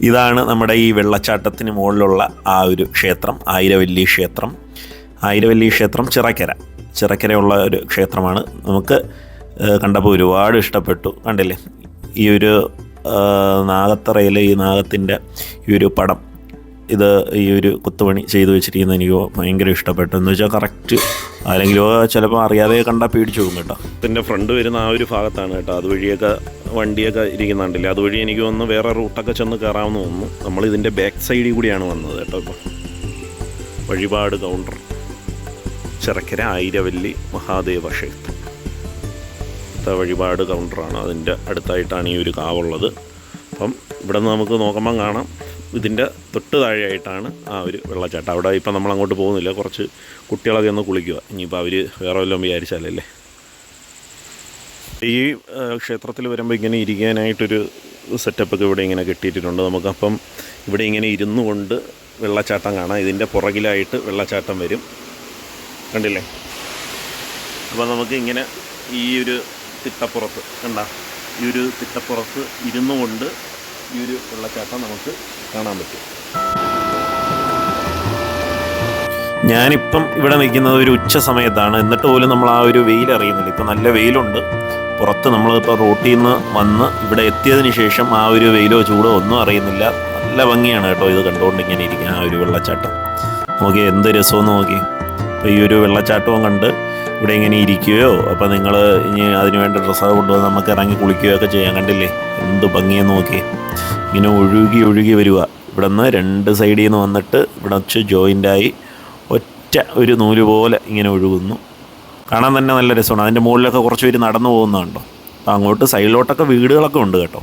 ഇതാണ് നമ്മുടെ ഈ വെള്ളച്ചാട്ടത്തിന് മുകളിലുള്ള ആ ഒരു ക്ഷേത്രം, ആയിരവല്ലി ക്ഷേത്രം. ആയിരവല്ലി ക്ഷേത്രം ചിറക്കരയുള്ള ഒരു ക്ഷേത്രമാണ്. നമുക്ക് കണ്ടപ്പോൾ ഒരുപാട് ഇഷ്ടപ്പെട്ടു. കണ്ടില്ലേ ഈ ഒരു നാഗത്തറയിലെ ഈ നാഗത്തിൻ്റെ ഈ ഒരു പടം, ഇത് ഈ ഒരു കുത്തുപണി ചെയ്തു വെച്ചിരിക്കുന്നത് എനിക്ക് ഭയങ്കര ഇഷ്ടപ്പെട്ടു. എന്ന് വെച്ചാൽ കറക്റ്റ് ആരെങ്കിലും ചിലപ്പോൾ അറിയാതെ കണ്ടാൽ പേടിച്ചു പോകും കേട്ടോ. ഇതിൻ്റെ ഫ്രണ്ട് വരുന്ന ആ ഒരു ഭാഗത്താണ് കേട്ടോ. അതുവഴിയൊക്കെ വണ്ടിയൊക്കെ ഇരിക്കുന്നുണ്ടല്ലേ, അതുവഴി എനിക്ക് തോന്നുന്നു വേറെ റൂട്ടൊക്കെ ചെന്ന് കയറാമെന്ന് തോന്നുന്നു. നമ്മളിതിൻ്റെ ബാക്ക് സൈഡിൽ കൂടിയാണ് വന്നത് കേട്ടോ. ഇപ്പോൾ വഴിപാട് കൗണ്ടർ, ചിറക്കര ആയിരവല്ലി മഹാദേവ ക്ഷേത്രം വഴിപാട് കൗണ്ടറാണ്. അതിൻ്റെ അടുത്തായിട്ടാണ് ഈ ഒരു കാവുള്ളത്. അപ്പം ഇവിടെ നിന്ന് നമുക്ക് നോക്കുമ്പം കാണാം, ഇതിൻ്റെ തൊട്ട് താഴെയായിട്ടാണ് ആ ഒരു വെള്ളച്ചാട്ടം. അവിടെ ഇപ്പം നമ്മൾ അങ്ങോട്ട് പോകുന്നില്ല, കുറച്ച് കുട്ടികളൊക്കെ ഒന്ന് കുളിക്കുക. ഇനിയിപ്പോൾ അവർ വേറെ വല്ലതും വിചാരിച്ചാലല്ലേ. ഈ ക്ഷേത്രത്തിൽ വരുമ്പോൾ ഇങ്ങനെ ഇരിക്കാനായിട്ടൊരു സെറ്റപ്പൊക്കെ ഇവിടെ ഇങ്ങനെ കെട്ടിയിട്ടുണ്ട്. നമുക്കപ്പം ഇവിടെ ഇങ്ങനെ ഇരുന്നു കൊണ്ട് വെള്ളച്ചാട്ടം കാണാം. ഇതിൻ്റെ പുറകിലായിട്ട് വെള്ളച്ചാട്ടം വരും, കണ്ടില്ലേ. അപ്പോൾ നമുക്ക് ഇങ്ങനെ ഈ ഒരു തിട്ടപ്പുറത്ത് ഈ ഒരു തിട്ടപ്പുറത്ത് ഇരുന്നു കൊണ്ട് ഈ ഒരു വെള്ളച്ചാട്ടം നമുക്ക് കാണാൻ പറ്റും. ഞാനിപ്പം ഇവിടെ നിൽക്കുന്നത് ഒരു ഉച്ച സമയത്താണ്. എന്നിട്ട് പോലും നമ്മൾ ആ ഒരു വെയിൽ അറിയുന്നില്ല. ഇപ്പം നല്ല വെയിലുണ്ട് പുറത്ത്. നമ്മളിപ്പോൾ റോട്ടിൽ നിന്ന് വന്ന് ഇവിടെ എത്തിയതിന് ശേഷം ആ ഒരു വെയിലോ ചൂടോ ഒന്നും അറിയുന്നില്ല. നല്ല ഭംഗിയാണ് കേട്ടോ ഇത് കണ്ടുകൊണ്ട് ഇങ്ങനെ ഇരിക്കാൻ ആ ഒരു വെള്ളച്ചാട്ടം. നോക്കിയേ എന്ത് രസമെന്ന് നോക്കി. അപ്പോൾ ഈ ഒരു വെള്ളച്ചാട്ടവും കണ്ട് ഇവിടെ ഇങ്ങനെ ഇരിക്കുകയോ, അപ്പോൾ നിങ്ങൾ ഇനി അതിന് വേണ്ട ഡ്രസ്സൊക്കെ കൊണ്ടുവന്ന് നമുക്ക് ഇറങ്ങി കുളിക്കുകയോ ഒക്കെ ചെയ്യാൻ. കണ്ടില്ലേ എന്ത് ഭംഗിയെന്ന് നോക്കി. ഇങ്ങനെ ഒഴുകി വരിക. ഇവിടെ നിന്ന് രണ്ട് സൈഡിൽ നിന്ന് വന്നിട്ട് ഇവിടെ വെച്ച് ജോയിൻ്റായി ഒറ്റ ഒരു നൂല് പോലെ ഇങ്ങനെ ഒഴുകുന്നു. കാണാൻ തന്നെ നല്ല രസമാണ്. അതിൻ്റെ മുകളിലൊക്കെ കുറച്ച് പേര് നടന്നു പോകുന്നതുണ്ടോ. അപ്പോൾ അങ്ങോട്ട് സൈഡിലോട്ടൊക്കെ വീടുകളൊക്കെ ഉണ്ട് കേട്ടോ.